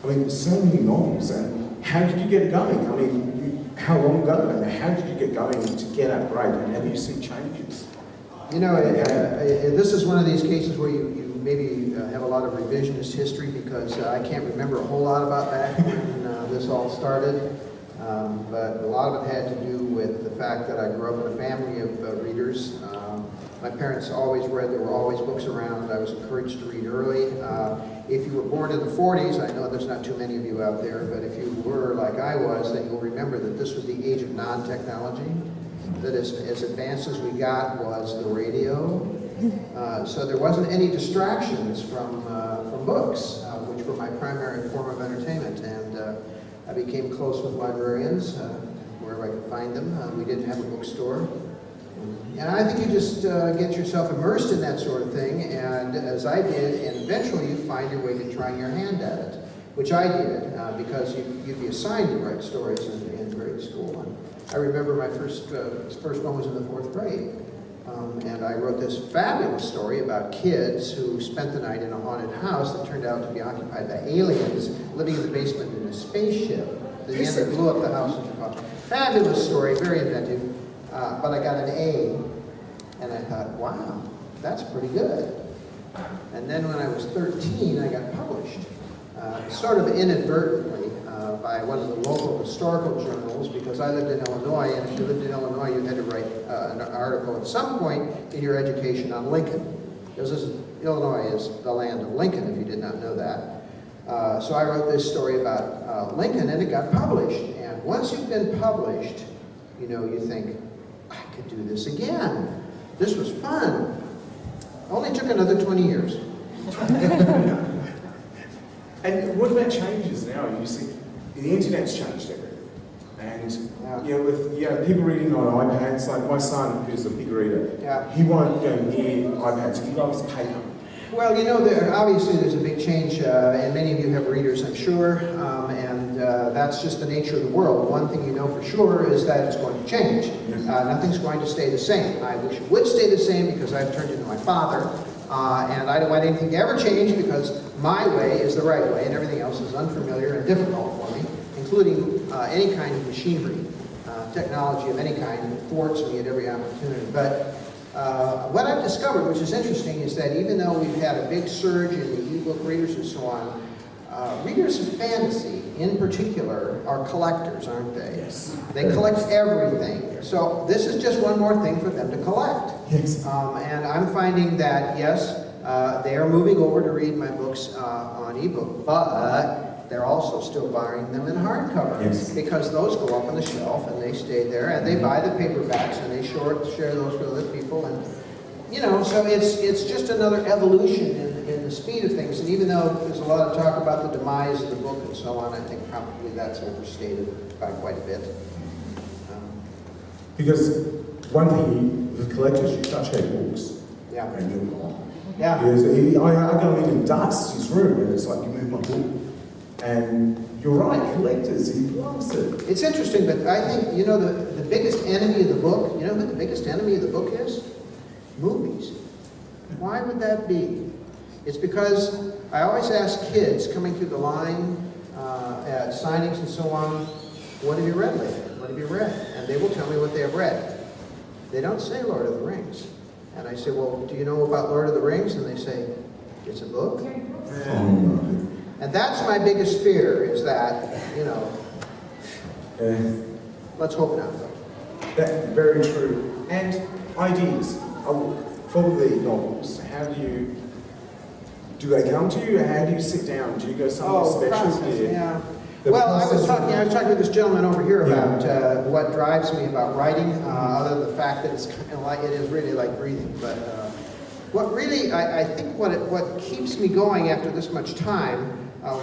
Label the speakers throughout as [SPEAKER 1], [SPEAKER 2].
[SPEAKER 1] I mean, there's so many novels, and how did you get it going? I mean, how long ago, and how did you get going to get up great, and have you seen changes?
[SPEAKER 2] You know, this is one of these cases where you maybe have a lot of revisionist history, because I can't remember a whole lot about back when this all started. But a lot of it had to do with the fact that I grew up in a family of readers. My parents always read. There were always books around. I was encouraged to read early. If you were born in the 40s, I know there's not too many of you out there, but if you were like I was, then you'll remember that this was the age of non-technology. That as advanced as we got was the radio. So there wasn't any distractions from books, which were my primary form of entertainment. And I became close with librarians wherever I could find them. We didn't have a bookstore. And I think you just get yourself immersed in that sort of thing, and as I did, and eventually you find your way to trying your hand at it, which I did, because you'd be assigned to write stories in grade school. And I remember my first one was in the 4th grade, and I wrote this fabulous story about kids who spent the night in a haunted house that turned out to be occupied by aliens living in the basement in a spaceship. At the end, they blew up the house in Chicago. Fabulous story, very inventive. But I got an A, and I thought, wow, that's pretty good. And then when I was 13, I got published, sort of inadvertently, by one of the local historical journals, because I lived in Illinois, and if you lived in Illinois, you had to write an article at some point in your education on Lincoln, because Illinois is the land of Lincoln, if you did not know that. So I wrote this story about Lincoln, and it got published. And once you've been published, you know, you think, I could do this again. This was fun. Only took another 20 years.
[SPEAKER 1] And what about changes now? You see, the internet's changed everything. And you know, with people reading on iPads, like my son, who's a big reader, he won't go near iPads. He loves paper.
[SPEAKER 2] Well, you know, obviously there's a big change, and many of you have readers, I'm sure, and that's just the nature of the world. One thing you know for sure is that it's going to change. Nothing's going to stay the same. I wish it would stay the same, because I've turned into my father, and I don't want anything to ever change, because my way is the right way, and everything else is unfamiliar and difficult for me, including any kind of machinery, technology of any kind that thwarts me at every opportunity. But what I've discovered, which is interesting, is that even though we've had a big surge in the e-book readers and so on, readers of fantasy, in particular, are collectors, aren't they?
[SPEAKER 1] Yes.
[SPEAKER 2] They collect everything. So this is just one more thing for them to collect.
[SPEAKER 1] Yes.
[SPEAKER 2] And I'm finding that, yes, they are moving over to read my books on e-book, but they're also still buying them in hardcover, because those go up on the shelf and they stay there, and they buy the paperbacks and they share those with other people, and you know, so it's just another evolution in the speed of things. And even though there's a lot of talk about the demise of the book and so on, I think probably that's overstated by quite a bit.
[SPEAKER 1] Because one thing, with collectors, you touch their books, and you're gone.
[SPEAKER 2] Yeah.
[SPEAKER 1] Because I go in and dust his room, and it's like, you move my book. And you're right, collectors, he loves it.
[SPEAKER 2] It's interesting, but I think, you know, the biggest enemy of the book, you know who the biggest enemy of the book is? Movies. Why would that be? It's because I always ask kids coming through the line at signings and so on, what have you read lately? What have you read? And they will tell me what they have read. They don't say Lord of the Rings. And I say, well, do you know about Lord of the Rings? And they say, it's a book.
[SPEAKER 1] Oh, no.
[SPEAKER 2] And that's my biggest fear, is that, you know, let's hope not, though.
[SPEAKER 1] That's very true. And ideas for the novels, how do they come to you? How do you sit down? Do you go somewhere special?
[SPEAKER 2] Process, yeah. Well, I was talking with this gentleman over here about what drives me about writing, other than the fact that it's kind of like, it is really like breathing. But what really, I think what keeps me going after this much time,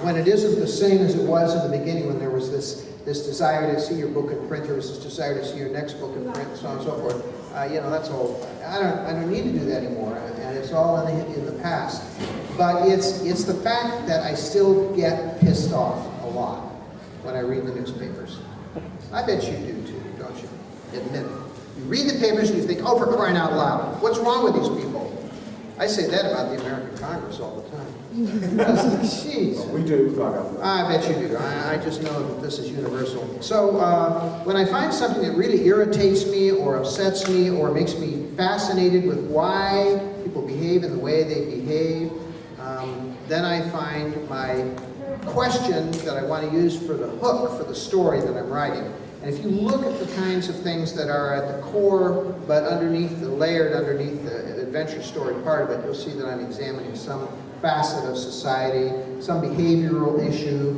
[SPEAKER 2] when it isn't the same as it was in the beginning, when there was this desire to see your book in print, there was this desire to see your next book in print, and so on and so forth. You know, that's all. I don't need to do that anymore, and it's all in the past. But it's the fact that I still get pissed off a lot when I read the newspapers. I bet you do too, don't you? Admit it. You read the papers and you think, oh, for crying out loud, what's wrong with these people? I say that about the American Congress all the time. Jeez.
[SPEAKER 1] Well, we do fuck up.
[SPEAKER 2] I bet you do. I just know that this is universal. So when I find something that really irritates me or upsets me or makes me fascinated with why people behave in the way they behave, then I find my question that I want to use for the hook for the story that I'm writing. And if you look at the kinds of things that are at the core, but layered underneath the adventure story part of it, you'll see that I'm examining some facet of society, some behavioral issue,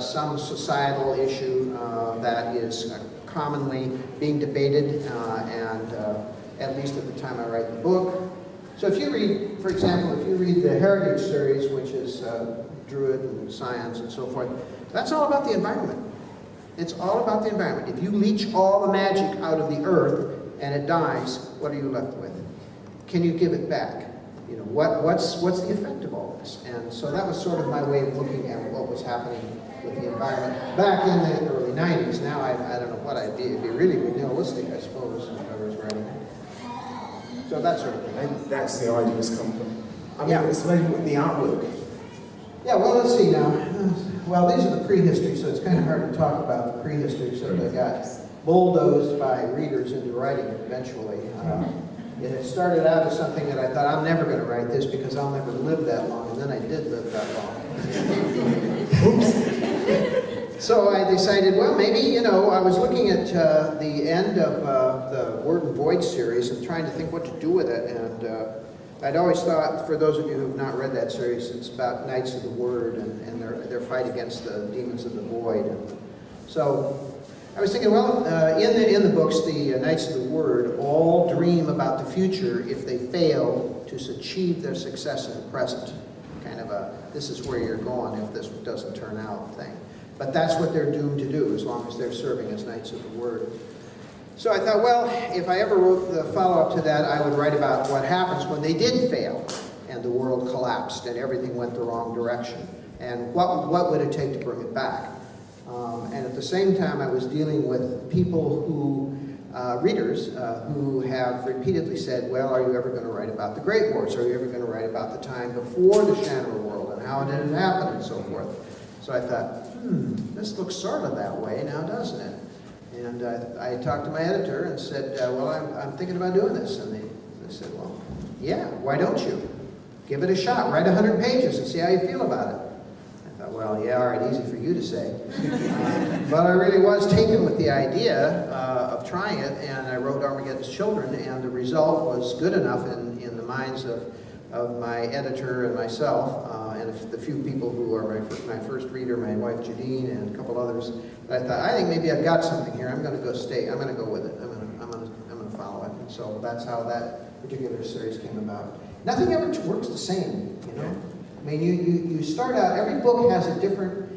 [SPEAKER 2] some societal issue that is commonly being debated, and at least at the time I write the book. So if you read, for example, if you read the Heritage series, which is Druid and science and so forth, that's all about the environment. It's all about the environment. If you leach all the magic out of the earth and it dies, what are you left with? Can you give it back? You know, what's the effect of all this? And so that was sort of my way of looking at what was happening with the environment back in the early 90s. Now I don't know what I'd be. It'd be really nihilistic, I suppose, if I was writing. So that sort of thing.
[SPEAKER 1] And that's the ideas come from. I mean, it's maybe with the artwork.
[SPEAKER 2] Yeah, well, let's see now. Well, these are the prehistory, so it's kind of hard to talk about the prehistory, so they got bulldozed by readers into writing it eventually. It had started out as something that I thought, I'm never going to write this because I'll never live that long, and then I did live that long. Oops. So I decided, well, maybe, you know, I was looking at the end of the Word and Void series and trying to think what to do with it, and I'd always thought, for those of you who have not read that series, it's about Knights of the Word and their fight against the demons of the void. And so I was thinking, well, in the books, the Knights of the Word all dream about the future if they fail to achieve their success in the present. Kind of a, this is where you're going if this doesn't turn out thing. But that's what they're doomed to do as long as they're serving as Knights of the Word. So I thought, well, if I ever wrote the follow-up to that, I would write about what happens when they did fail and the world collapsed and everything went the wrong direction. And what would it take to bring it back? And at the same time, I was dealing with people who, readers, who have repeatedly said, well, are you ever going to write about the Great Wars? Are you ever going to write about the time before the Shannara world and how did it happen and so forth? So I thought, this looks sort of that way now, doesn't it? And I talked to my editor and said, well, I'm thinking about doing this. And they said, well, yeah, why don't you? Give it a shot. Write 100 pages and see how you feel about it. I thought, well, yeah, all right, easy for you to say. But I really was taken with the idea of trying it, and I wrote Armageddon's Children, and the result was good enough in the minds of my editor and myself, and the few people who are my first reader, my wife Jadine, and a couple others. But I thought, I think maybe I've got something here. I'm going to go with it. I'm going to follow it. And so that's how that particular series came about. Nothing ever works the same, you know. I mean, you start out. Every book has a different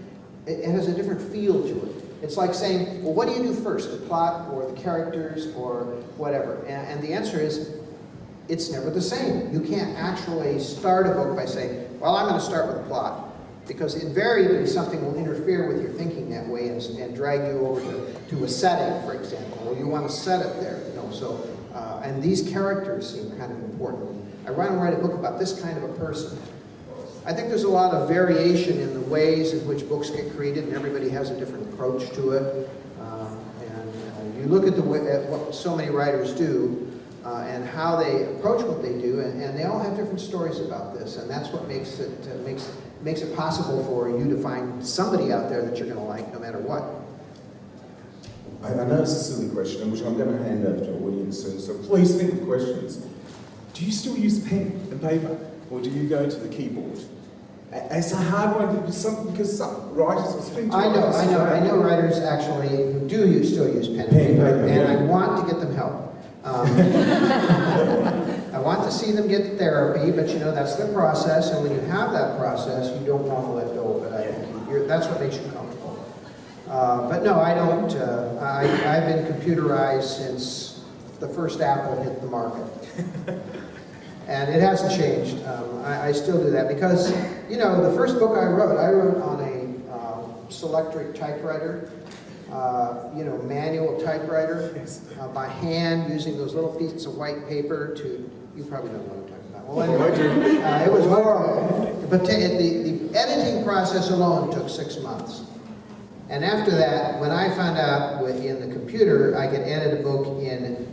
[SPEAKER 2] feel to it. It's like saying, well, what do you do first, the plot or the characters or whatever? And the answer is, it's never the same. You can't actually start a book by saying, well, I'm going to start with the plot. Because invariably something will interfere with your thinking that way and drag you over to a setting, for example. Well, you want to set it there, you know. So, and these characters seem kind of important. I want to write a book about this kind of a person. I think there's a lot of variation in the ways in which books get created, and everybody has a different approach to it. And you look at what so many writers do, and how they approach what they do, and they all have different stories about this, and that's what makes it possible for you to find somebody out there that you're going to like no matter what.
[SPEAKER 1] I know it's a silly question, which I'm going to hand over to the audience soon, so please think of questions. Do you still use pen and paper, or do you go to the keyboard? It's a hard one because some writers will speak to
[SPEAKER 2] I know writers actually who do still use pen and paper, and I want to get them help. I want to see them get therapy, but you know, that's the process, and when you have that process, you don't want to let go of it. I think that's what makes you comfortable. But no, I don't. I've been computerized since the first Apple hit the market. And it hasn't changed. I still do that because, you know, the first book I wrote on a Selectric typewriter. You know, manual typewriter, by hand, using those little pieces of white paper to, you probably don't know what I'm talking about. Well, anyway, it was horrible. But the editing process alone took 6 months. And after that, when I found out in the computer I could edit a book in,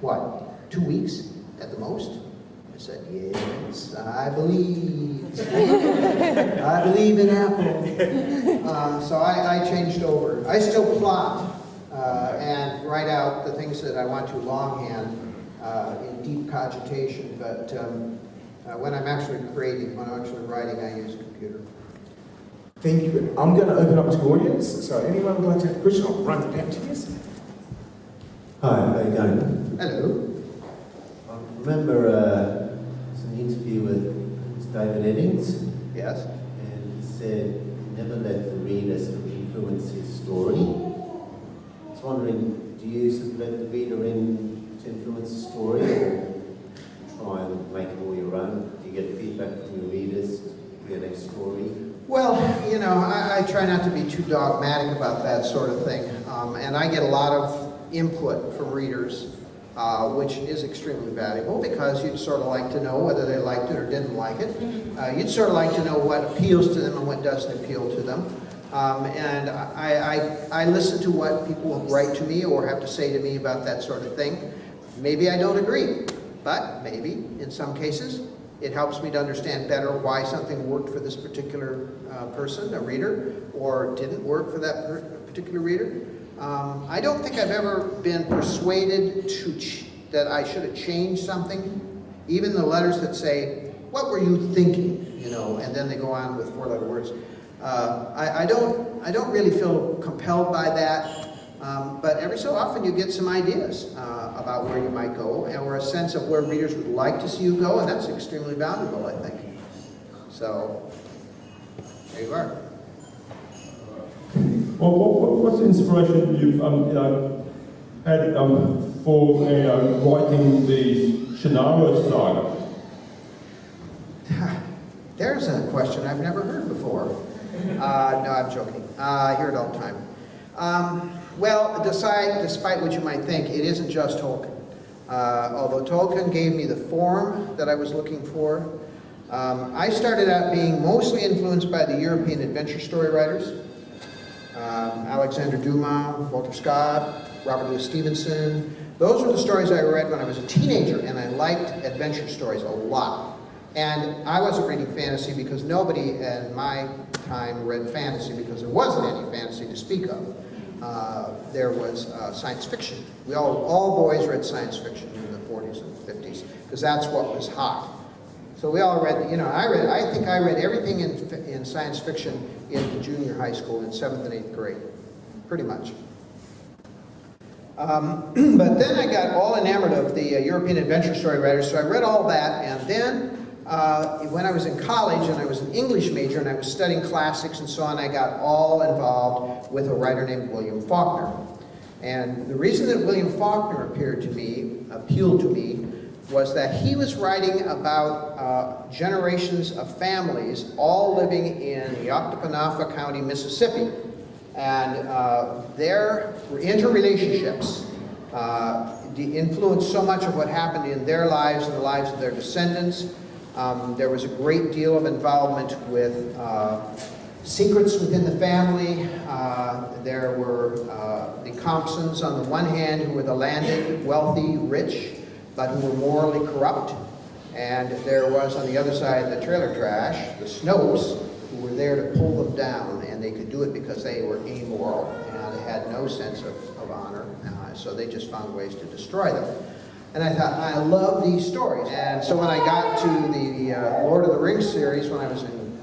[SPEAKER 2] what, 2 weeks at the most? I said, yes, I believe. I believe in Apple. So I changed over. I still plot and write out the things that I want to longhand in deep cogitation, but when I'm actually creating, when I'm actually writing, I use a computer.
[SPEAKER 1] Thank you. I'm going to open up to audience. So anyone would like to have a question, I'll run it back to you.
[SPEAKER 3] Hi, how are you going?
[SPEAKER 2] Hello.
[SPEAKER 3] I remember an interview with David Eddings.
[SPEAKER 2] Yes.
[SPEAKER 3] And he said, never let the reader influence his story. I was wondering, do you sort of let the reader in to influence the story, or try and make it all your own? Do you get feedback from your readers for your next story?
[SPEAKER 2] Well, you know, I try not to be too dogmatic about that sort of thing. And I get a lot of input from readers, which is extremely valuable, because you'd sort of like to know whether they liked it or didn't like it. You'd sort of like to know what appeals to them and what doesn't appeal to them. And I listen to what people write to me or have to say to me about that sort of thing. Maybe I don't agree, but maybe in some cases it helps me to understand better why something worked for this particular person, a reader, or didn't work for that particular reader. I don't think I've ever been persuaded that I should have changed something. Even the letters that say, "What were you thinking?" You know, and then they go on with 4-letter words. I don't really feel compelled by that. But every so often you get some ideas about where you might go, or a sense of where readers would like to see you go, and that's extremely valuable, I think. So, there you are.
[SPEAKER 4] Well, what's the inspiration you've had for writing the Shannara saga?
[SPEAKER 2] There's a question I've never heard before. No, I'm joking. I hear it all the time. Well, despite what you might think, it isn't just Tolkien. Although Tolkien gave me the form that I was looking for, I started out being mostly influenced by the European adventure story writers. Alexander Dumas, Walter Scott, Robert Louis Stevenson. Those were the stories I read when I was a teenager, and I liked adventure stories a lot. And I wasn't reading fantasy because nobody in my time read fantasy, because there wasn't any fantasy to speak of. There was science fiction. All boys read science fiction in the 40s and 50s, because that's what was hot. So we all read, you know, I think I read everything in science fiction in junior high school, in 7th and 8th grade, pretty much. But then I got all enamored of the European adventure story writers, so I read all that, and then when I was in college and I was an English major and I was studying classics and so on, I got all involved with a writer named William Faulkner. And the reason that William Faulkner appealed to me, was that he was writing about generations of families all living in Octoponafa County, Mississippi. And their interrelationships influenced so much of what happened in their lives and the lives of their descendants. There was a great deal of involvement with secrets within the family. There were the Compsons on the one hand, who were the landed, wealthy, rich, but who were morally corrupt. And there was on the other side the trailer trash, the Snopes, who were there to pull them down, and they could do it because they were amoral and they had no sense of honor, so they just found ways to destroy them. And I thought, I love these stories. And so when I got to the Lord of the Rings series when I was in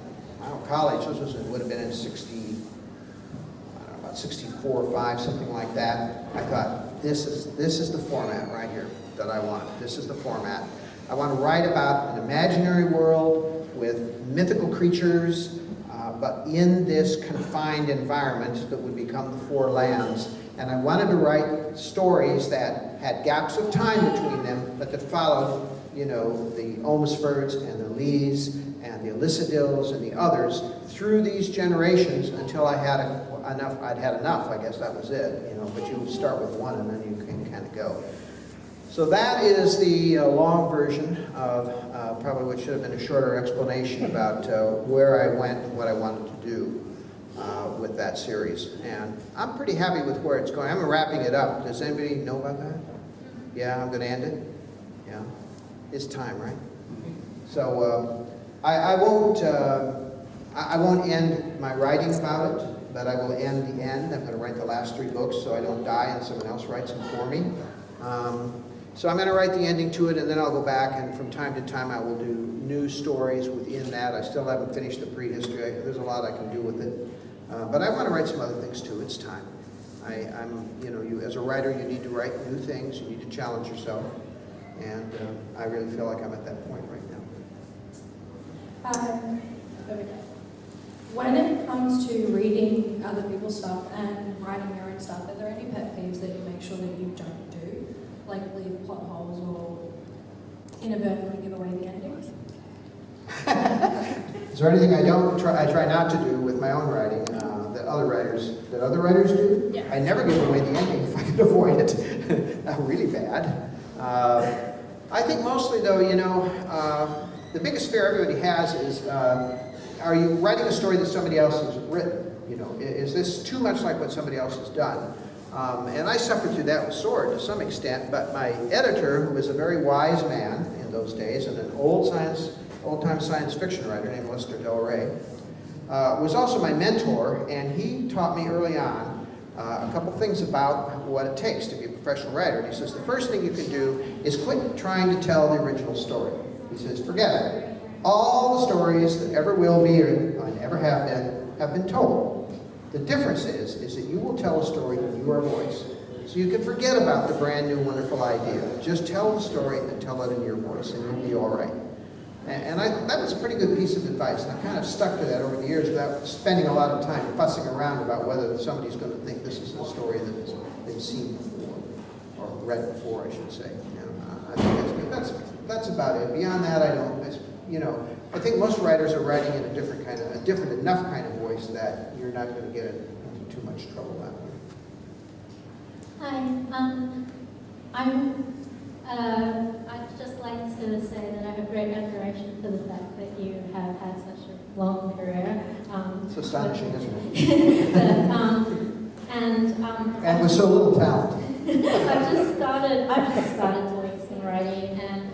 [SPEAKER 2] college, this would have been in 64 or 5, something like that. I thought, this is the format right here that I want. This is the format. I want to write about an imaginary world with mythical creatures, but in this confined environment that would become the Four Lands. And I wanted to write stories that had gaps of time between them, but that followed, you know, the Olmsfords and the Lees and the Elissadils and the others through these generations until I had enough. I'd had enough, I guess that was it, you know, but you start with one and then you can kind of go. So that is the long version of probably what should have been a shorter explanation about where I went and what I wanted to do with that series. And I'm pretty happy with where it's going. I'm wrapping it up. Does anybody know about that? Yeah, I'm going to end it? Yeah. It's time, right? So I won't end my writing about it, but I will end the end. I'm going to write the last 3 books so I don't die and someone else writes them for me. So I'm going to write the ending to it, and then I'll go back, and from time to time I will do new stories within that. I still haven't finished the prehistory. There's a lot I can do with it. But I want to write some other things too. It's time. You as a writer, you need to write new things. You need to challenge yourself. And I really feel like I'm at that point right now.
[SPEAKER 5] When it comes to reading other people's stuff and writing your own stuff, are there any pet peeves that you make sure that you don't do? Like leave plot holes or inadvertently give away the endings?
[SPEAKER 2] Is there anything I try not to do with my own writing that other writers do?
[SPEAKER 5] Yeah.
[SPEAKER 2] I never give away the ending if I can avoid it. Not really bad. I think mostly though, the biggest fear everybody has is, are you writing a story that somebody else has written? Is this too much like what somebody else has done? And I suffered through that with Sword to some extent, but my editor, who was a very wise man in those days and an old-time science fiction writer named Lester Del Rey, was also my mentor, and he taught me early on a couple things about what it takes to be a professional writer. And he says, the first thing you can do is quit trying to tell the original story. He says, forget it. All the stories that ever will be or ever have been told. The difference is that you will tell a story in your voice. So you can forget about the brand new wonderful idea. Just tell the story and tell it in your voice, and you'll be all right. And that was a pretty good piece of advice, and I kind of stuck to that over the years without spending a lot of time fussing around about whether somebody's going to think this is a story that has been seen before, or read before, I should say. I think that's about it. Beyond that, I think most writers are writing in a different enough kind of voice that you're not going to get into too much trouble out here.
[SPEAKER 6] Hi, I'd just like to say that I have great admiration for the fact that you have had such a long career.
[SPEAKER 2] It's astonishing, isn't it? And with so little talent.
[SPEAKER 6] I've just started doing some writing, and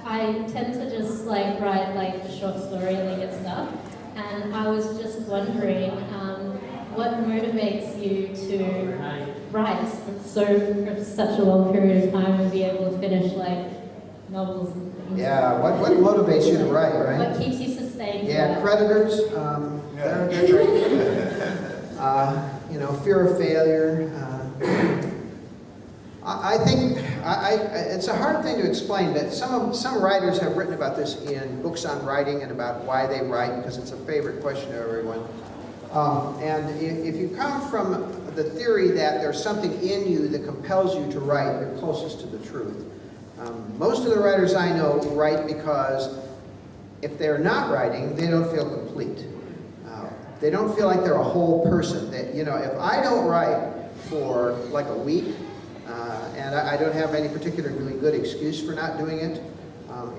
[SPEAKER 6] I tend to just write the short story league stuff. And I was just wondering, what motivates you to write for such a long period of time and be able to finish novels and things?
[SPEAKER 2] Yeah, what motivates you to write, right?
[SPEAKER 6] What keeps you sustained?
[SPEAKER 2] Yeah, creditors, they're great. Fear of failure. I think it's a hard thing to explain, but some writers have written about this in books on writing and about why they write, because it's a favorite question of everyone. And if you come from the theory that there's something in you that compels you to write, you're closest to the truth. Most of the writers I know write because if they're not writing, they don't feel complete. They don't feel like they're a whole person. That, if I don't write for a week, and I don't have any particularly good excuse for not doing it,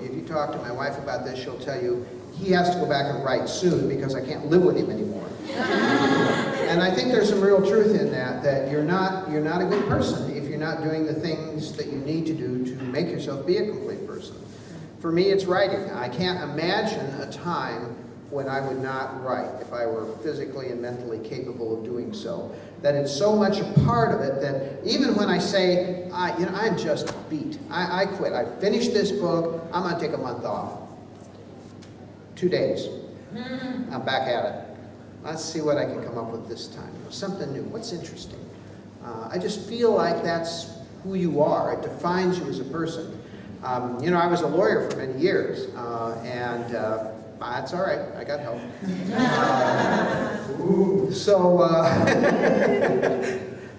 [SPEAKER 2] if you talk to my wife about this, she'll tell you, he has to go back and write soon because I can't live with him anymore. And I think there's some real truth in that you're not a good person if you're not doing the things that you need to do to make yourself be a complete person. For me, it's writing. I can't imagine a time when I would not write if I were physically and mentally capable of doing so. That it's so much a part of it that even when I say, I'm just beat, I quit, I finished this book, I'm going to take a month off. 2 days. I'm back at it. Let's see what I can come up with this time. Something new. What's interesting? I just feel like that's who you are. It defines you as a person. I was a lawyer for many years, and that's all right. I got help.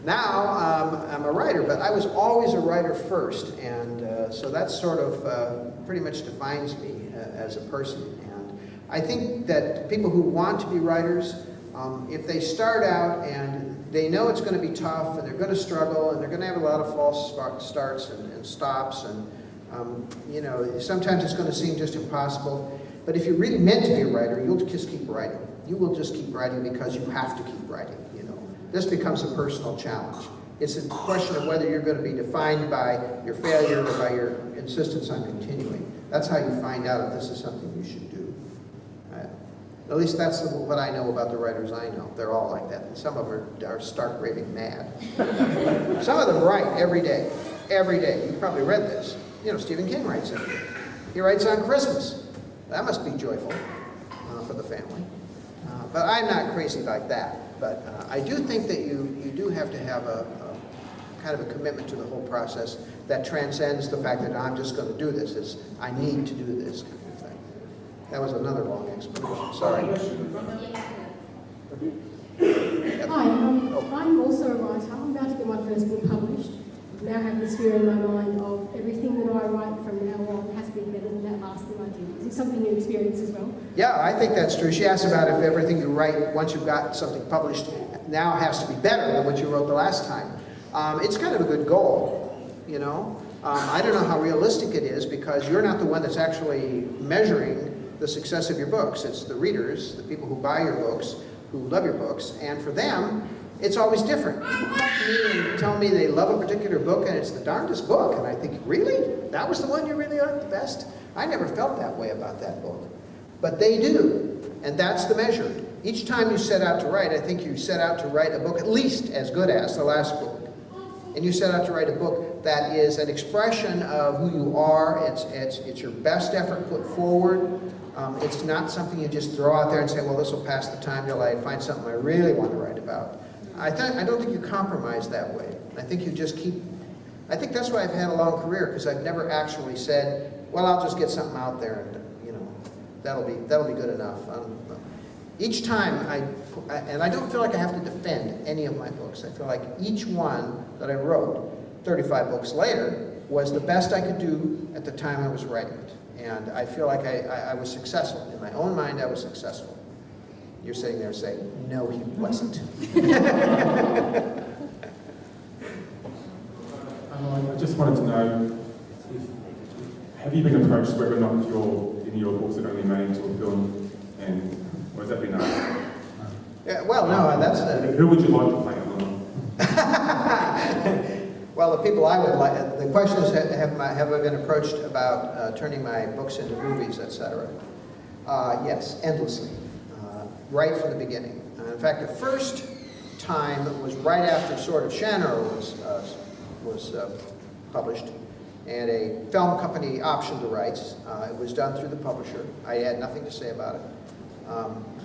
[SPEAKER 2] Now I'm a writer, but I was always a writer first, and so that sort of pretty much defines me as a person. And I think that people who want to be writers, if they start out and they know it's going to be tough, and they're going to struggle, and they're going to have a lot of false starts and stops, and you know, sometimes it's going to seem just impossible. But if you're really meant to be a writer, you'll just keep writing. You will just keep writing because you have to keep writing, you know. This becomes a personal challenge. It's a question of whether you're going to be defined by your failure or by your insistence on continuing. That's how you find out if this is something you should do. At least that's what I know about the writers I know. They're all like that. And some of them are stark raving mad. Some of them write every day. Every day. You've probably read this. You know, Stephen King writes every day. He writes on Christmas. That must be joyful for the family. But I'm not crazy like that. But I do think that you do have to have a kind of a commitment to the whole process that transcends the fact that I'm just going to do this. It's I need to do this kind of thing. That was another long explanation. Sorry.
[SPEAKER 7] Hi, I'm also a writer. I'm about to get my first book published. I now have this fear in my mind of everything that I write from now on has to be better than that last thing I did. Is it something you experience as well?
[SPEAKER 2] Yeah, I think that's true. She asked about if everything you write, once you've got something published, now has to be better than what you wrote the last time. It's kind of a good goal, you know. I don't know how realistic it is because you're not the one that's actually measuring the success of your books. It's the readers, the people who buy your books, who love your books, and for them, it's always different. People come to me and tell me they love a particular book and it's the darndest book, and I think, really? That was the one you really liked the best? I never felt that way about that book. But they do, and that's the measure. Each time you set out to write, I think you set out to write a book at least as good as the last book. And you set out to write a book that is an expression of who you are. It's your best effort put forward. It's not something you just throw out there and say, well, this will pass the time till I find something I really want to write about. I don't think you compromise that way. I think you just keep, I think that's why I've had a long career, because I've never actually said, well, I'll just get something out there and, you know, that'll be good enough. Each time and I don't feel like I have to defend any of my books. I feel like each one that I wrote 35 books later was the best I could do at the time I was writing it. And I feel like I was successful. In my own mind, I was successful. You're sitting there saying, no, he wasn't.
[SPEAKER 8] I just wanted to know, have you been approached whether or not any of your books are going to be made into a film, and has that been asked?
[SPEAKER 2] Yeah, well, no, that's...
[SPEAKER 8] Who would you like to play it on?
[SPEAKER 2] Well, the people I would like... The question is, have I been approached about turning my books into movies, etc.? Yes, endlessly. Right from the beginning. In fact, the first time was right after Sword of Shannara was published, and a film company optioned the rights. It was done through the publisher. I had nothing to say about it.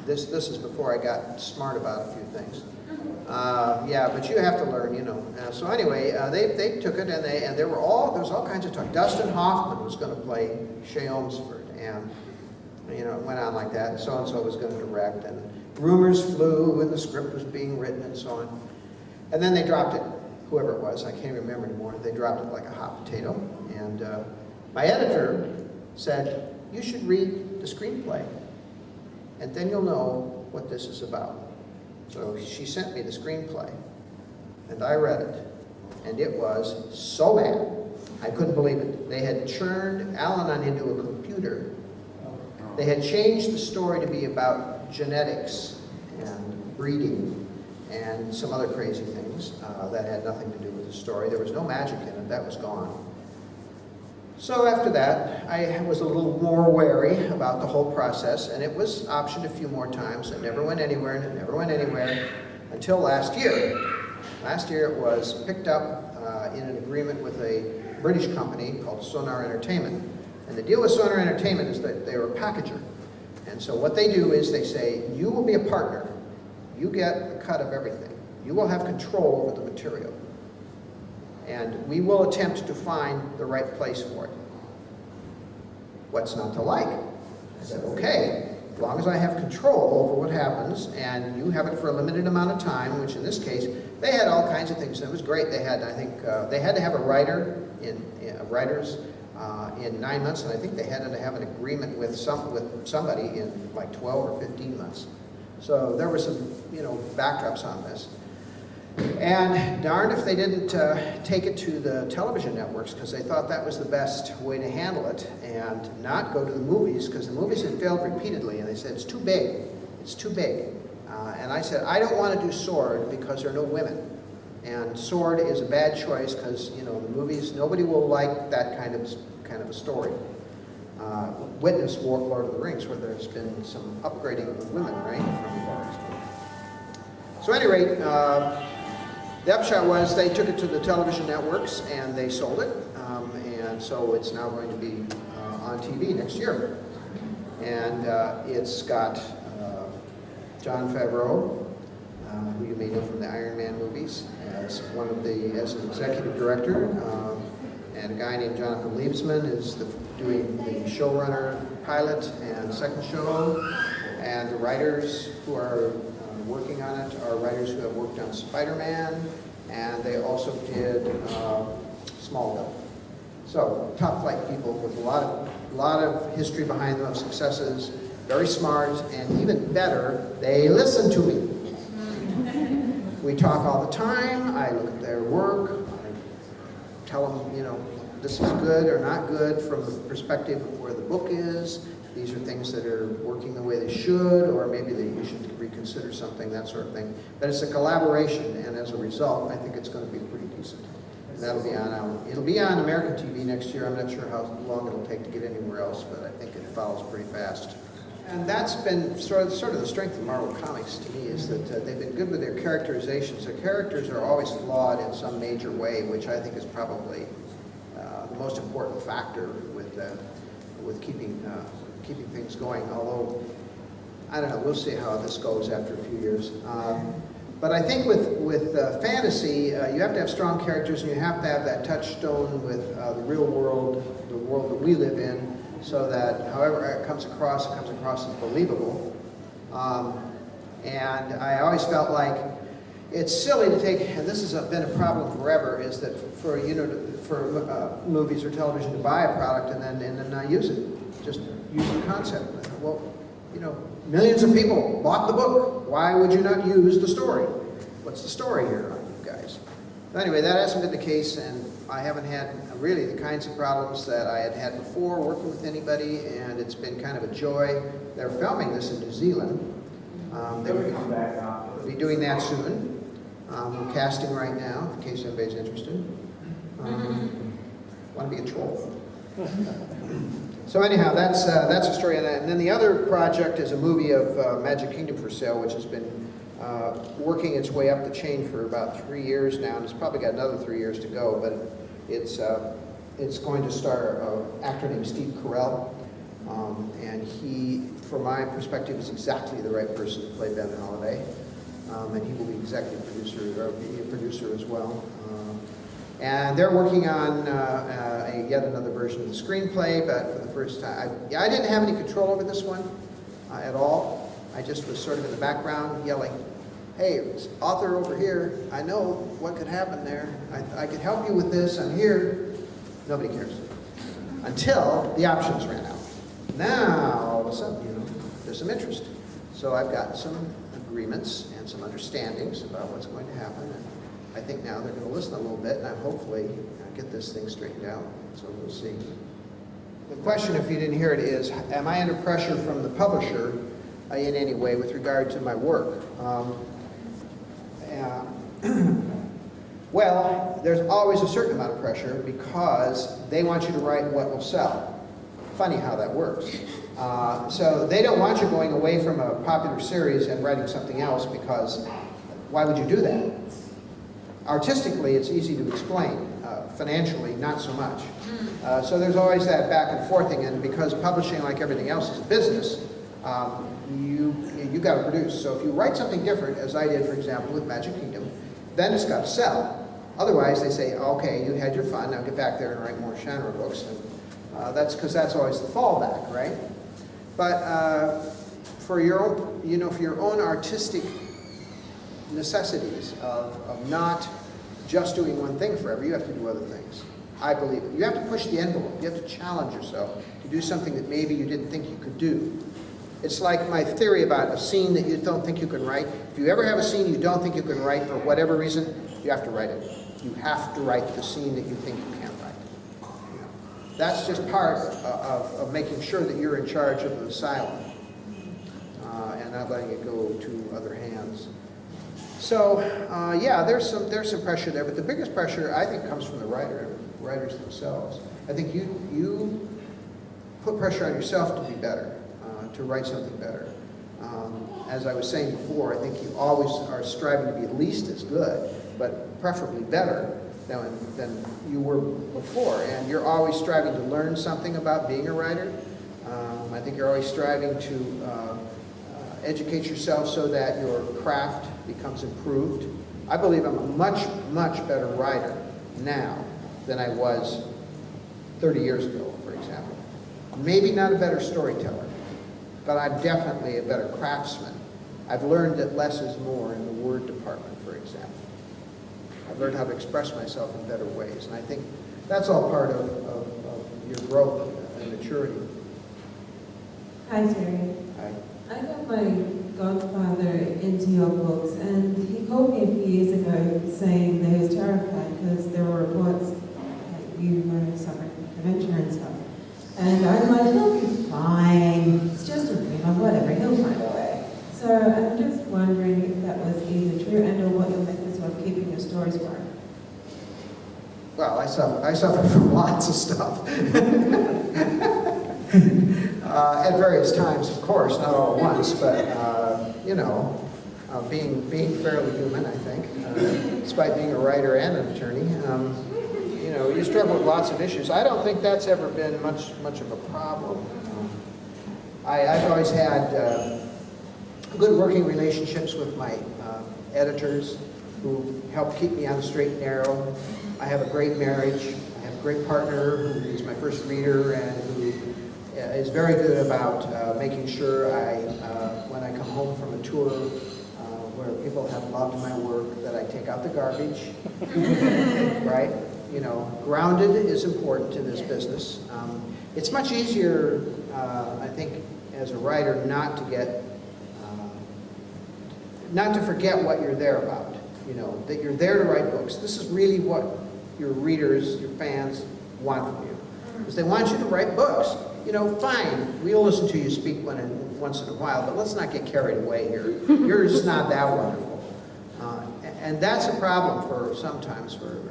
[SPEAKER 2] This is before I got smart about a few things. Yeah, but you have to learn, you know. So anyway, they took it, and there was all kinds of talk. Dustin Hoffman was going to play Shea Olmsford, and you know, it went on like that, and so-and-so was going to direct, and rumors flew when the script was being written and so on. And then they dropped it, whoever it was, I can't remember anymore. They dropped it like a hot potato, and my editor said, you should read the screenplay, and then you'll know what this is about. So she sent me the screenplay, and I read it, and it was so bad, I couldn't believe it. They had churned Al-Anon into a computer. They had changed the story to be about genetics and breeding and some other crazy things that had nothing to do with the story. There was no magic in it. That was gone. So after that, I was a little more wary about the whole process, and it was optioned a few more times. It never went anywhere, and it never went anywhere until last year. Last year it was picked up in an agreement with a British company called Sonar Entertainment. And the deal with Sonar Entertainment is that they're a packager. And so what they do is they say, you will be a partner. You get a cut of everything. You will have control over the material. And we will attempt to find the right place for it. What's not to like? I said, okay, as long as I have control over what happens, and you have it for a limited amount of time, which in this case, they had all kinds of things. It was great. They had, I think, they had to have a writer writers in 9 months, and I think they had to have an agreement with somebody in like 12 or 15 months. So there were some, you know, backdrops on this. And darned if they didn't take it to the television networks, because they thought that was the best way to handle it, and not go to the movies, because the movies had failed repeatedly, and they said, it's too big, it's too big. And I said, I don't want to do Sword because there are no women. And Sword is a bad choice because, you know, the movies, nobody will like that kind of a story. Witness Lord of the Rings, where there's been some upgrading of women, right? So at any rate, the upshot was they took it to the television networks and they sold it. And so it's now going to be on TV next year. And it's got Jon Favreau, who you may know from the Iron Man movies, as an executive director, and a guy named Jonathan Liebsman is doing the showrunner pilot and second show, and the writers who are working on it are writers who have worked on Spider-Man, and they also did Smallville. So top flight people with a lot of history behind them, of successes, very smart, and even better, they listen to me. We talk all the time. I look at their work. I tell them, you know, this is good or not good from the perspective of where the book is. These are things that are working the way they should, or maybe you should reconsider something, that sort of thing. But it's a collaboration, and as a result, I think it's going to be pretty decent. And that'll be on American TV next year. I'm not sure how long it'll take to get anywhere else, but I think it follows pretty fast. And that's been sort of the strength of Marvel Comics to me, is that they've been good with their characterizations. Their characters are always flawed in some major way, which I think is probably the most important factor with keeping things going. Although, I don't know, we'll see how this goes after a few years. But I think with fantasy, you have to have strong characters, and you have to have that touchstone with the real world, the world that we live in, so that however it comes across as believable. And I always felt like it's silly to take, and this has been a problem forever, is that for movies or television to buy a product and then not use it, just use the concept. Well, you know, millions of people bought the book. Why would you not use the story? What's the story here, you guys? But anyway, that hasn't been the case, and I haven't had really the kinds of problems that I had before working with anybody, and it's been kind of a joy. They're filming this in New Zealand. They will be doing that soon. We're casting right now, in case anybody's interested. Want to be a troll. So anyhow, that's a story on that. And then the other project is a movie of Magic Kingdom for sale, which has been working its way up the chain for about 3 years now, and it's probably got another 3 years to go. But it's going to star an actor named Steve Carell, and he, from my perspective, is exactly the right person to play Ben Holiday. And he will be executive producer, or be a producer as well. And they're working on yet another version of the screenplay, but for the first time, I didn't have any control over this one at all. I just was sort of in the background yelling, hey, author over here, I know what could happen there. I could help you with this, I'm here. Nobody cares. Until the options ran out. Now, all of a sudden, you know, there's some interest. So I've got some agreements and some understandings about what's going to happen. And I think now they're going to listen a little bit, and I hopefully get this thing straightened out. So we'll see. The question, if you didn't hear it, is, am I under pressure from the publisher in any way with regard to my work? Well, there's always a certain amount of pressure because they want you to write what will sell. Funny how that works. So they don't want you going away from a popular series and writing something else, because why would you do that? Artistically, it's easy to explain. Financially, not so much. So there's always that back and forthing, and because publishing, like everything else, is a business, you got to produce. So if you write something different, as I did, for example, with Magic Kingdom, then it's got to sell. Otherwise, they say, okay, you had your fun, now get back there and write more Shannara books. And that's because that's always the fallback, right? But for your own, you know, for your own artistic necessities of not just doing one thing forever, you have to do other things. I believe it. You have to push the envelope. You have to challenge yourself to do something that maybe you didn't think you could do. It's like my theory about a scene that you don't think you can write. If you ever have a scene you don't think you can write for whatever reason, you have to write it. You have to write the scene that you think you can't write. You know, that's just part of making sure that you're in charge of the asylum and not letting it go to other hands. So yeah, there's some pressure there, but the biggest pressure I think comes from the writers themselves. I think you put pressure on yourself to be better, to write something better. As I was saying before, I think you always are striving to be at least as good, but preferably better than you were before. And you're always striving to learn something about being a writer. I think you're always striving to educate yourself so that your craft becomes improved. I believe I'm a much, much better writer now than I was 30 years ago, for example. Maybe not a better storyteller, but I'm definitely a better craftsman. I've learned that less is more in the word department, for example. I've learned how to express myself in better ways, and I think that's all part of your growth and maturity.
[SPEAKER 9] Hi, Terry.
[SPEAKER 2] Hi.
[SPEAKER 9] I got my godfather into your books, and he called me a few years ago saying that he was terrified because there were reports that you were suffering from dementia and stuff. And I'm like, he'll be fine. It's just a rumor, whatever. He'll find a way. So I'm just wondering if that was either true and or what your methods of keeping your stories were.
[SPEAKER 2] Well, I suffer from lots of stuff. At various times, of course, not all at once, but, you know, being fairly human, I think, despite being a writer and an attorney, you know, you struggle with lots of issues. I don't think that's ever been much of a problem. I've always had good working relationships with my editors who help keep me on the straight and narrow. I have a great marriage. I have a great partner who is my first reader and who is very good about making sure when I come home from a tour where people have loved my work, that I take out the garbage, right? You know, grounded is important in this business. It's much easier, I think, as a writer, not to forget what you're there about. You know, that you're there to write books. This is really what your readers, your fans want from you. Because they want you to write books. You know, fine, we'll listen to you speak once in a while, but let's not get carried away here. You're just not that wonderful. And that's a problem sometimes with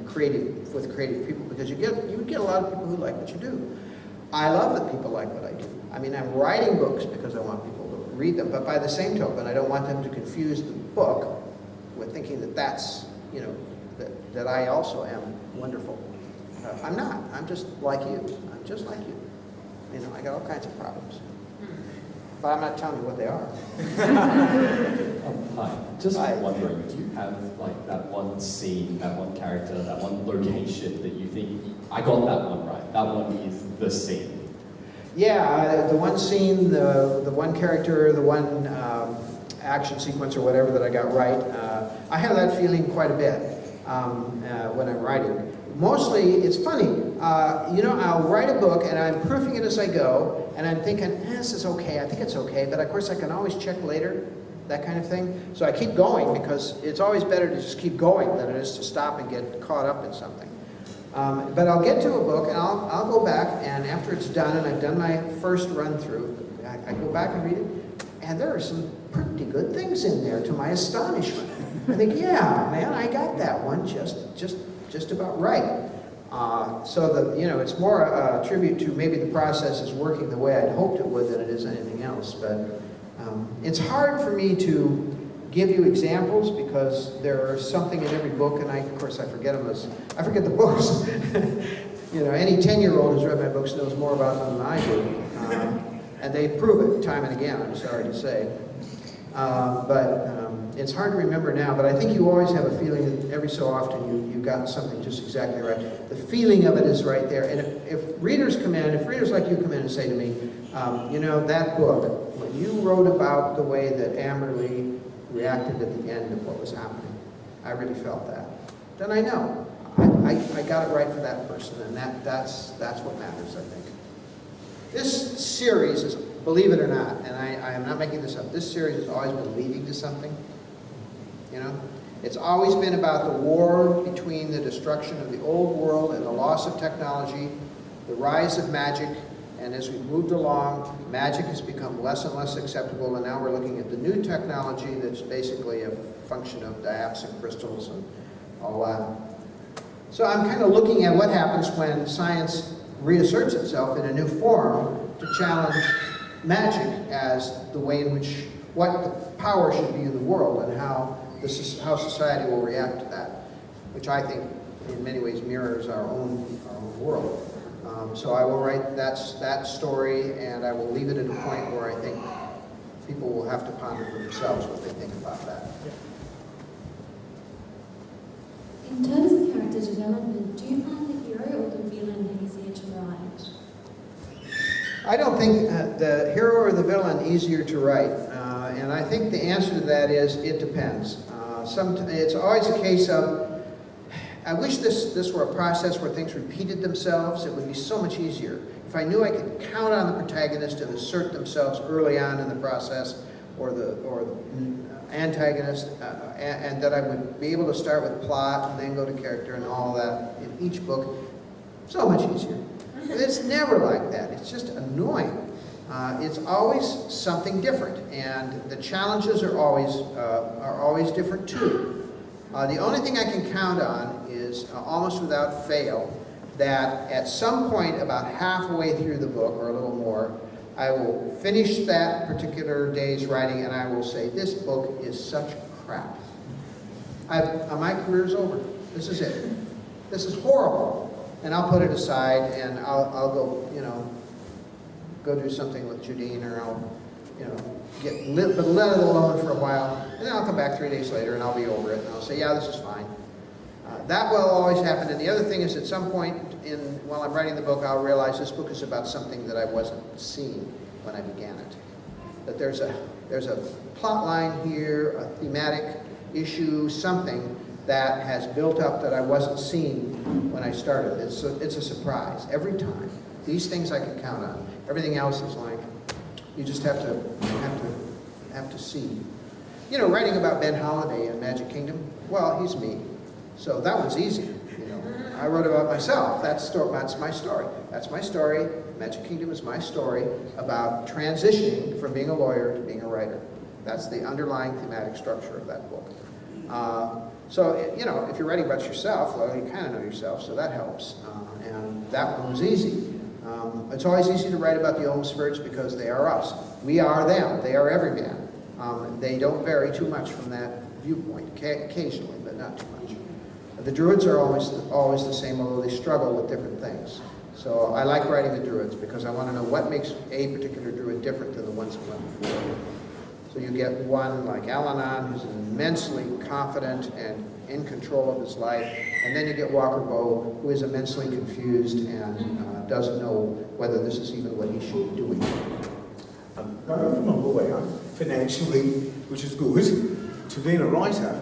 [SPEAKER 2] creative people, because you get a lot of people who like what you do. I love that people like what I do. I mean, I'm writing books because I want people to read them, but by the same token, I don't want them to confuse the book with thinking that that's, you know, that I also am wonderful. I'm not. I'm just like you. I'm just like you. You know, I got all kinds of problems. But I'm not telling you what they are.
[SPEAKER 10] Hi. Just wondering, do you have like that one scene, that one character, that one location that you think, I got that one right, that one is the scene?
[SPEAKER 2] Yeah, the one scene, the one character, the one action sequence or whatever that I got right, I have that feeling quite a bit when I'm writing. Mostly, it's funny, you know, I'll write a book and I'm proofing it as I go, and I'm thinking, this is okay, I think it's okay, but of course I can always check later, that kind of thing. So I keep going, because it's always better to just keep going than it is to stop and get caught up in something. But I'll get to a book and I'll go back, and after it's done and I've done my first run through, I go back and read it, and there are some pretty good things in there, to my astonishment. I think, yeah, man, I got that one just about right. So that, you know, it's more a tribute to maybe the process is working the way I'd hoped it would than it is anything else. But it's hard for me to give you examples, because there's something in every book, and of course I forget them I forget the books. You know, any 10-year-old who's read my books knows more about them than I do. And they prove it time and again, I'm sorry to say. But it's hard to remember now, but I think you always have a feeling that every so often you've gotten something just exactly right. The feeling of it is right there. And if readers like you come in and say to me, you know, that book, when you wrote about the way that Amberly reacted at the end of what was happening, I really felt that. Then I know. I got it right for that person, and that's what matters, I think. This series is believe it or not, and I am not making this up, this series has always been leading to something, you know? It's always been about the war between the destruction of the old world and the loss of technology, the rise of magic, and as we've moved along, magic has become less and less acceptable, and now we're looking at the new technology that's basically a function of dioxin crystals and all that. So I'm kind of looking at what happens when science reasserts itself in a new form to challenge magic as the way in which, what the power should be in the world and how society will react to that, which I think in many ways mirrors our own world. So I will write that story, and I will leave it at a point where I think people will have to ponder for themselves what they think about that.
[SPEAKER 5] In terms of character development, do you find the hero or the villain easier to write?
[SPEAKER 2] I don't think the hero or the villain easier to write, and I think the answer to that is it depends. It's always a case of, I wish this were a process where things repeated themselves. It would be so much easier. If I knew I could count on the protagonist to assert themselves early on in the process, or the antagonist, and that I would be able to start with plot and then go to character and all that in each book, so much easier. But it's never like that. It's just annoying. It's always something different, and the challenges are always different too. The only thing I can count on is, almost without fail, that at some point about halfway through the book, or a little more, I will finish that particular day's writing and I will say, this book is such crap. My career's over. This is it. This is horrible. And I'll put it aside and I'll go, go do something with Judine, or I'll, let it alone for a while, and then I'll come back 3 days later and I'll be over it and I'll say, yeah, this is fine. That will always happen. And the other thing is, at some point while I'm writing the book, I'll realize this book is about something that I wasn't seeing when I began it. That there's a plot line here, a thematic issue, something that has built up that I wasn't seeing when I started. It's a surprise every time. These things I can count on. Everything else is like, you just have to see. Writing about Ben Holiday in Magic Kingdom, well, he's me. So that one's easy. I wrote about myself. That's my story. That's my story. Magic Kingdom is my story about transitioning from being a lawyer to being a writer. That's the underlying thematic structure of that book. So, if you're writing about yourself, well, you kind of know yourself, so that helps. And that one was easy. It's always easy to write about the Olmsfords because they are us. We are them. They are every man. They don't vary too much from that viewpoint, occasionally, but not too much. The Druids are always the same, although they struggle with different things. So I like writing the Druids because I want to know what makes a particular Druid different than the ones that went before. So you get one like Al-Anon, who's immensely confident and in control of his life, and then you get Walker Bow, who is immensely confused and doesn't know whether this is even what he should be doing.
[SPEAKER 1] Going from a lawyer, financially, which is good, to being a writer,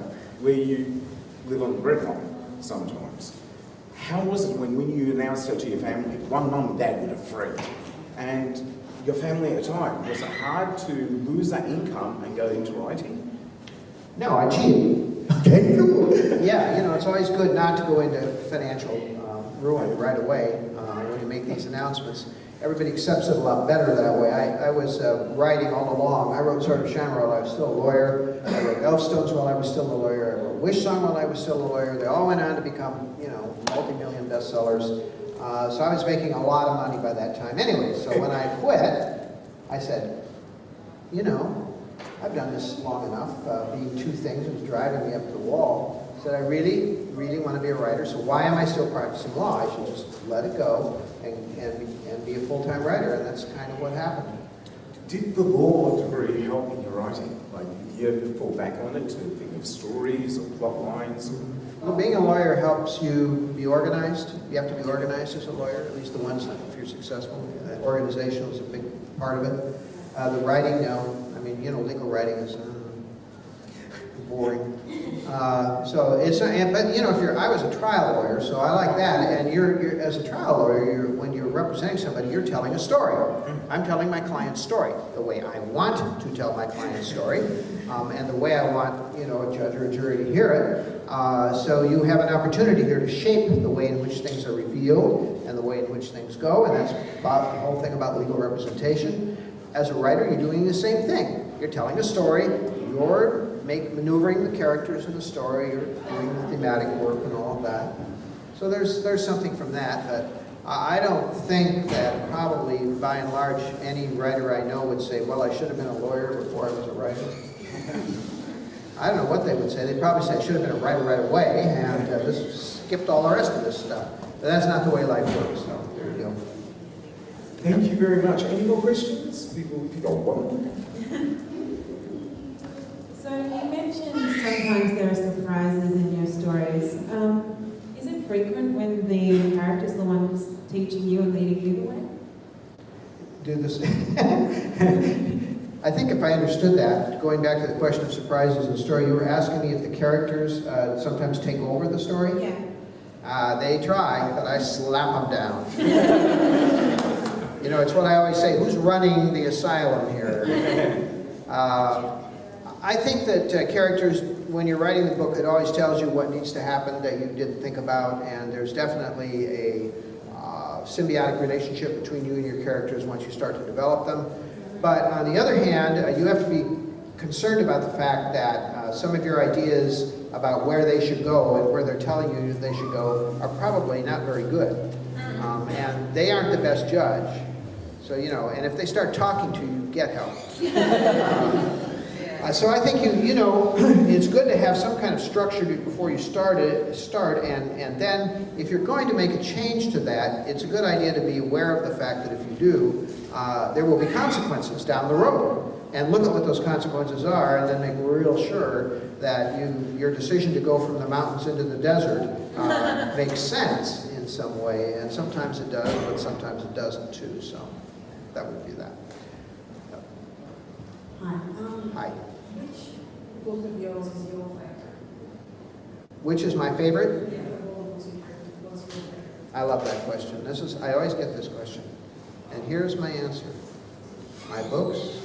[SPEAKER 1] where you live on the breadline sometimes. How was it when you announced it to your family? One mum and dad would have freaked. And your family at the time, was it hard to lose that income and go into writing?
[SPEAKER 2] No, I cheated. Okay, cool. Yeah, it's always good not to go into financial ruin right away when you make these announcements. Everybody accepts it a lot better that way. I was writing all along. I wrote Elfstones of Shannara while I was still a lawyer. I wrote Elfstones while I was still a lawyer. I wrote Wish Song while I was still a lawyer. They all went on to become, multi-million bestsellers. So I was making a lot of money by that time. Anyway, so when I quit, I said, I've done this long enough, being two things. It was driving me up to the wall. I said, I really, really want to be a writer, so why am I still practicing law? I should just let it go and be a full-time writer, and that's kind of what happened.
[SPEAKER 1] Did the law degree help in your writing? Like, do you ever fall back on it to think of stories or plot lines?
[SPEAKER 2] Well, being a lawyer helps you be organized. You have to be organized as a lawyer, at least the ones that, if you're successful. Organizational is a big part of it. The writing, no. I mean, legal writing is boring. So it's not, but you know, I was a trial lawyer, so I like that. And you're as a trial lawyer, when you're representing somebody, you're telling a story. I'm telling my client's story the way I want to tell my client's story, and the way I want, you know, a judge or a jury to hear it. So you have an opportunity here to shape the way in which things are revealed and the way in which things go, and that's about the whole thing about legal representation. As a writer, you're doing the same thing. You're telling a story, you're maneuvering the characters in the story, you're doing the thematic work and all of that. So there's something from that, but I don't think that probably, by and large, any writer I know would say, well, I should have been a lawyer before I was a writer. I don't know what they would say. They'd probably say I should have been a writer right away and just skipped all the rest of this stuff. But that's not the way life works, so there you go.
[SPEAKER 1] Thank you very much. Any more questions? People, if you got one.
[SPEAKER 9] So you mentioned sometimes there are surprises in your stories. Is it frequent when the character's the one who's teaching you and leading you the way?
[SPEAKER 2] Do this. I think if I understood that, going back to the question of surprises in the story, you were asking me if the characters sometimes take over the story?
[SPEAKER 9] Yeah.
[SPEAKER 2] They try, but I slap them down. You know, it's what I always say, who's running the asylum here? I think that characters, when you're writing the book, it always tells you what needs to happen that you didn't think about, and there's definitely a symbiotic relationship between you and your characters once you start to develop them. But on the other hand, you have to be concerned about the fact that some of your ideas about where they should go and where they're telling you they should go are probably not very good. And they aren't the best judge. So, you know, and if they start talking to you, get help. So I think you know, it's good to have some kind of structure before you start, and then if you're going to make a change to that, it's a good idea to be aware of the fact that if you do, there will be consequences down the road. And look at what those consequences are, and then make real sure that your decision to go from the mountains into the desert makes sense in some way. And sometimes it does, but sometimes it doesn't too. So that would be that.
[SPEAKER 11] Hi.
[SPEAKER 2] Hi.
[SPEAKER 11] Which book of yours is your favorite?
[SPEAKER 2] Which is my favorite?
[SPEAKER 11] Yeah, what's your favorite?
[SPEAKER 2] I love that question. I always get this question. And here's my answer. My books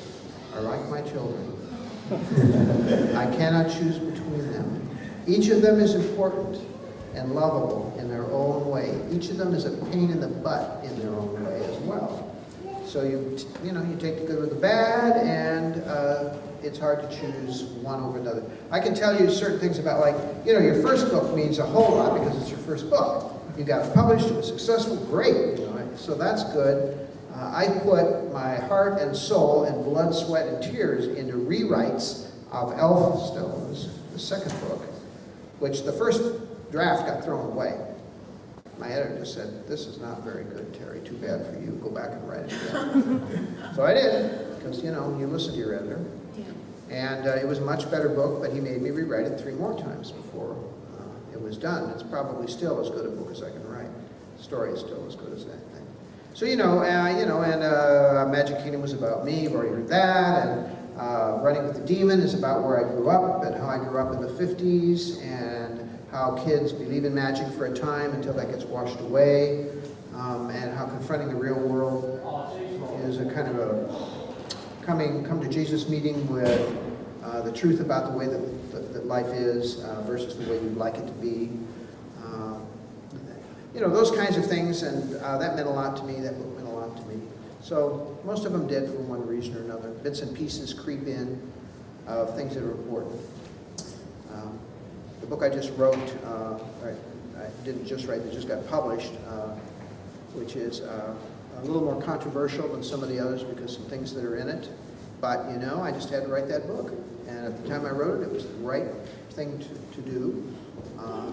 [SPEAKER 2] are like my children. I cannot choose between them. Each of them is important and lovable in their own way. Each of them is a pain in the butt in their own way as well. So you take the good with the bad, and it's hard to choose one over another. I can tell you certain things about, like, your first book means a whole lot because it's your first book. You got it published, it was successful, great, so that's good. I put my heart and soul and blood, sweat, and tears into rewrites of Elfstones, the second book, which the first draft got thrown away. My editor just said, "This is not very good, Terry. Too bad for you. Go back and write it again." So I did, because, you listen to your editor. And it was a much better book, but he made me rewrite it 3 more times before it was done. It's probably still as good a book as I can write. The story is still as good as that thing. So, Magic Kingdom was about me. You've already heard that. And Running with the Demon is about where I grew up and how I grew up in the 50s and how kids believe in magic for a time until that gets washed away, and how confronting the real world is a kind of a come to Jesus meeting with the truth about the way that life is versus the way you'd like it to be. Those kinds of things, and that meant a lot to me. That book meant a lot to me. So most of them did for one reason or another. Bits and pieces creep in of things that are important. The book I just wrote, I didn't just write, it just got published, which is a little more controversial than some of the others because some things that are in it. But, I just had to write that book. And at the time I wrote it, it was the right thing to do.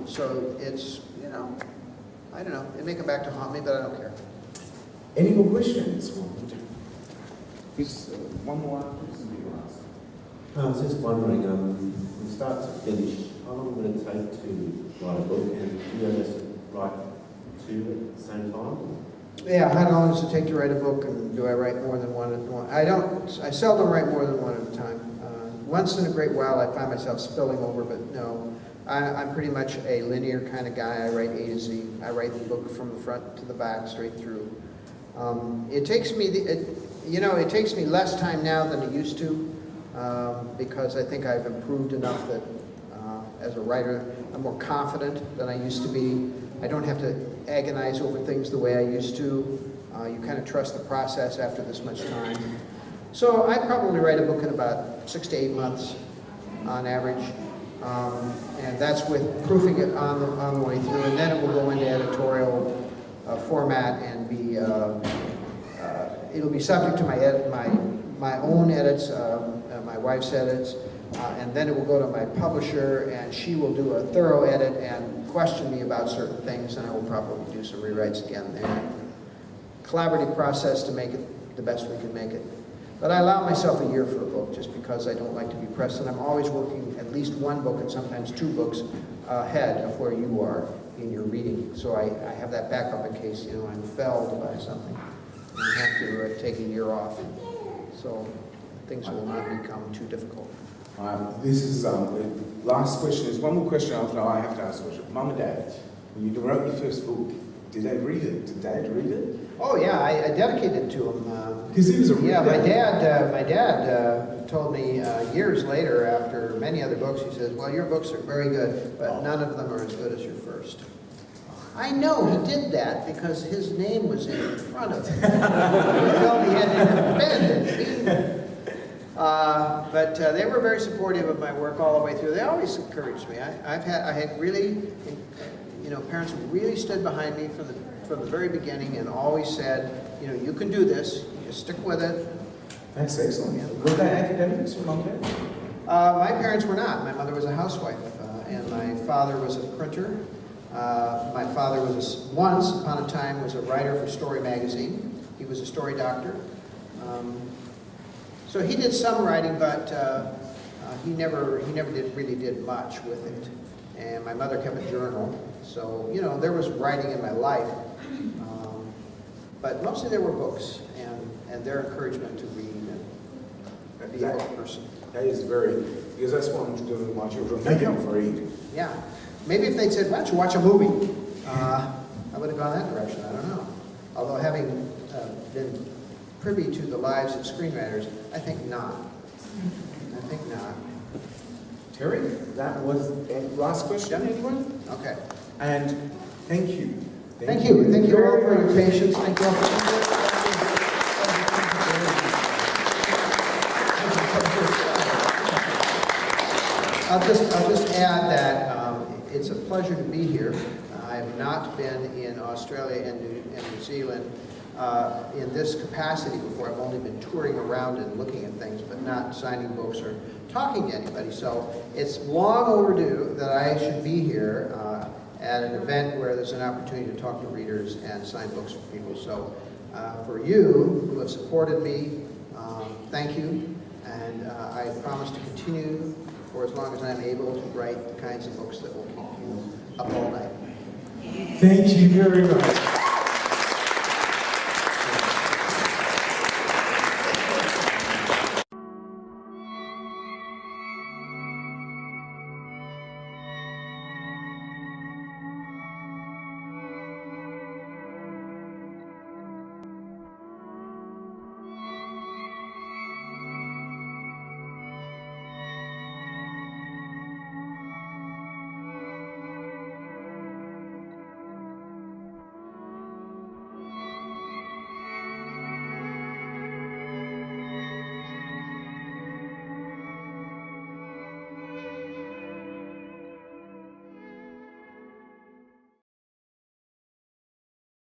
[SPEAKER 2] So it's, I don't know. It may come back to haunt me, but I don't care.
[SPEAKER 1] Any more questions? Please, one more after you ask.
[SPEAKER 3] I was just wondering, from start to finish, how long would it take to write a book, and do you ever write 2 at the same time?
[SPEAKER 2] Yeah, how long does it take to write a book, and do I write more than one at once? I seldom write more than one at a time. once in a great while I find myself spilling over, but no. I'm pretty much a linear kind of guy. I write A to Z. I write the book from the front to the back, straight through. It takes me, it takes me less time now than it used to, because I think I've improved enough that as a writer, I'm more confident than I used to be. I don't have to agonize over things the way I used to. You kind of trust the process after this much time. So I probably write a book in about 6 to 8 months on average. And that's with proofing it on the way through, and then it will go into editorial format and be it'll be subject to my own edits, my wife's edits, and then it will go to my publisher, and she will do a thorough edit and question me about certain things, and I will probably do some rewrites again there. Collaborative process to make it the best we can make it. But I allow myself a year for a book just because I don't like to be pressed, and I'm always working at least one book and sometimes 2 books ahead of where you are in your reading. So I have that backup in case, I'm felled by something and have to take a year off. So things will not become too difficult.
[SPEAKER 1] This is the last question. There's one more question after I have to ask a question. Mum and Dad, when you wrote your first book, did they read it? Did Dad read it?
[SPEAKER 2] Oh yeah, I dedicated it to him.
[SPEAKER 1] Because he was a
[SPEAKER 2] yeah. My dad told me years later, after many other books, he says, "Well, your books are very good, but none of them are as good as your first." I know he did that because his name was in front of him. He felt he had to defend it. But they were very supportive of my work all the way through. They always encouraged me. I had really, parents who really stood behind me from the very beginning and always said, you can do this. You just stick with it.
[SPEAKER 1] That's excellent. Yeah. Were they academics, your mum and dad?
[SPEAKER 2] My parents were not. My mother was a housewife, and my father was a printer. My father once upon a time was a writer for Story magazine. He was a story doctor. So he did some writing, but he never really did much with it. And my mother kept a journal. So, there was writing in my life. But mostly there were books and their encouragement to read and be a book person.
[SPEAKER 1] That is because that's what I'm doing with my children. Make them read.
[SPEAKER 2] Yeah. Maybe if they'd said, why don't you watch a movie? I would have gone that direction. I don't know. Although having been privy to the lives of screenwriters, I think not.
[SPEAKER 1] Terry, that was the last question. Anyone?
[SPEAKER 2] Okay.
[SPEAKER 1] And thank you.
[SPEAKER 2] Thank you. Thank you all for your patience. Thank you all for I'll just add that it's a pleasure to be here. I have not been in Australia and New Zealand in this capacity before. I've only been touring around and looking at things, but not signing books or talking to anybody. So it's long overdue that I should be here at an event where there's an opportunity to talk to readers and sign books for people. So for you who have supported me, thank you. And I promise to continue for as long as I'm able to write the kinds of books that will keep you up all night.
[SPEAKER 1] Thank you very much.